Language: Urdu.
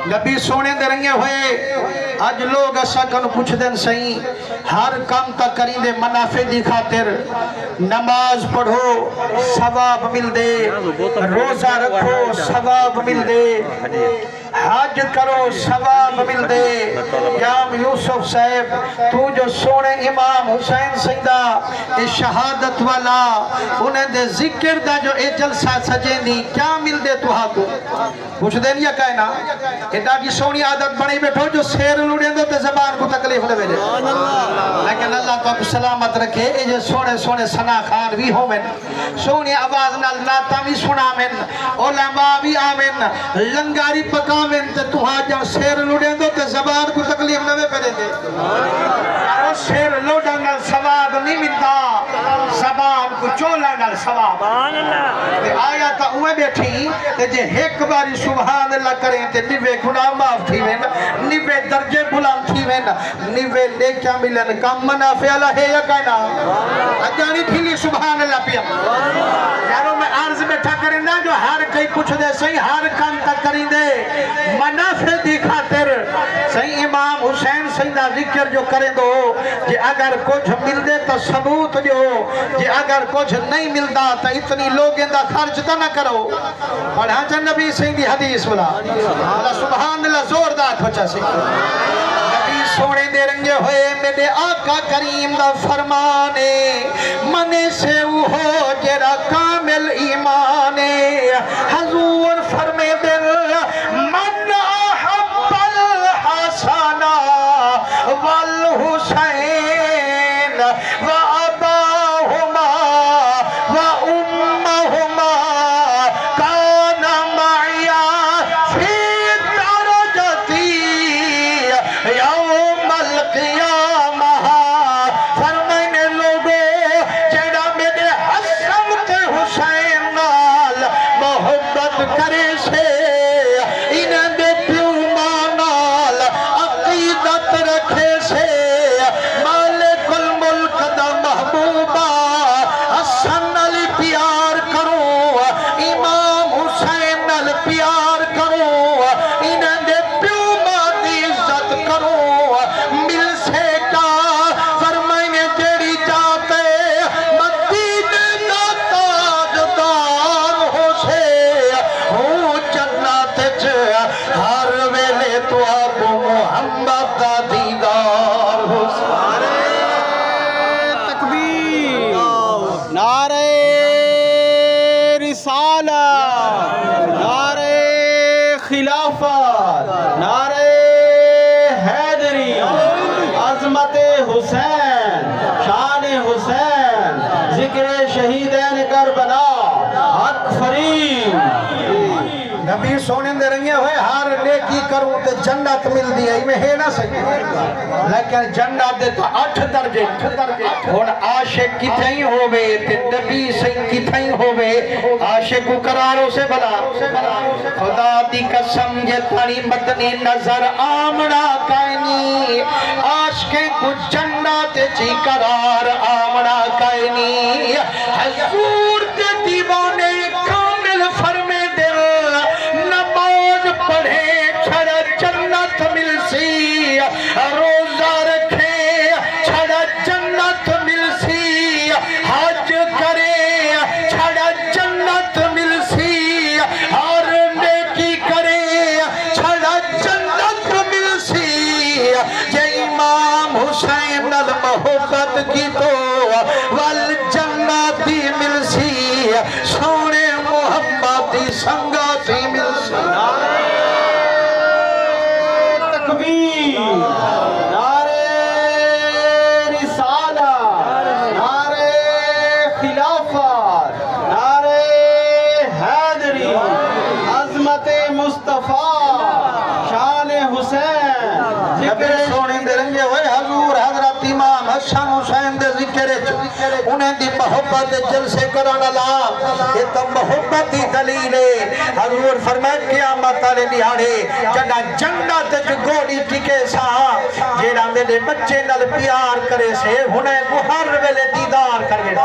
نبی سونے دے رنگے ہوئے آج لوگ ایسا کنو پوچھ دیں سہی ہر کام تا کریں دے منافع دی خاطر نماز پڑھو ثواب مل دے روزہ رکھو ثواب مل دے حج کرو ثواب مل دے امام یوسف صاحب تو جو سونے امام حسین سیدہ اے شہادت والا انہیں دے ذکر دا جو اے جلسہ سجیں دی کیا مل دے تو ہاں کو پوچھ دیں یا کہنا ایڈا کی سونی عادت بنی بیٹھو جو سیر لوڑیں دو تے زبان کو تکلیف دے بیٹھے لیکن اللہ تو آپ سلامت رکھے اے جو سونے سونے سنا خان بھی ہو من سونی آواز نال ناتا بھی سنا من علماء بھی آمن لنگاری پکا من تے تو ہاں جو سیر لوڑیں دو تے زبان کو تکلیف دے بیٹھے دے یارو سیر لوڑیں نال ثواب نہیں ملتا زبان کو چولا نال ثواب آیا تا اوے بیٹھی تے جے ایک باری سبحان اللہ کریں تے نوے گناہ معاف تھی وین نوے درجے بلند تھی وین نوے لے کیا ملن کم منافع اللہ ہے یا کہنا اجانی تھیلی سبحان اللہ پیا یارو میں عرض بیٹھا کریں نا جو ہر کئی پوچھ دے صحیح ہر کام تک کریں دے منافع دی خاطر صحیح امام حسین سیدہ ذکر جو کریں دو جے اگر کچھ مل دے تو ثبوت جو جے اگر کچھ نہیں ملتا تو اتنی لوگیں دا خرچ تا نہ کرو پڑھا چاہ نبی سیدھی حدیث بلا سبحان اللہ زوردار پچھا سی نبی سونے دے رنگے ہوئے میرے آقا کریم دا فرمانے منے سے ہو جرا کامل ایمانے حضور فرمے دل من احب الحسن والحسین واباہما وامہما کان معیا فی درجتی یوم القیامہ فرمائنے لوگو جڑا میرے حسن تے حسین نال محبت کرے سے انہیں دے پیوما نال عقیدت رکھے سے مالک الملک دا محبوبہ حسن علی پیار کرو امام حسین نال پیار کرو انہیں دے پیوما دی عزت کرو مل سے کا فرمائنے تیری جاتے مدینے دا تاجدار ہو سے ہو جنت ہر ویلے تو اب محمد دا دیدار ہو تکبیر نعرہ رسالت نعرہ خلافت نعرہ حیدری عظمت حسین شان حسین ذکر شہیدین کربلا حق فریم نبی سونے دے رنگے ہوئے ہر نیکی کروں تے جنت مل دی ہے میں ہے نہ سکے لیکن جنت دے تو 8 درجے اور عاشق کتھائیں ہوئے تے نبی سے کتھائیں ہوئے عاشق کو قراروں سے بلا خدا دی قسم یہ تاری مدنی نظر آمنا کائنی عاشقیں کو جنت جی قرار آمنا کائنی حضور تے دیوانے کامل فرمے دل نماز پڑھے چھڑا جنت مل سی روزہ رکھے چھڑا جنت مل سی حج کرے چھڑا جنت مل سی اور نیکی کرے چھڑا جنت مل سی یہ امام حسین نال محبت کی تو والجنتی مل سی سونے محمدی سنگاتی مل سی تکبیر نعرہ رسالت نعرہ خلافت نعرہ حیدری عظمت مصطفیٰ شان حسین نبی سونے دے رنگے ہوئے حضور حضرت امام حسن حسین دے ذکر انہیں دی محبت جلسے کرانا لا یہ تو محبت ہی دلیل ہے حضور فرمائے قیامت آلے نہاڑے جنہ جنت جو گوڑی ٹکے سا جیڑا میرے بچے نل پیار کرے سے انہیں وہ ہر ویلے دیدار کرے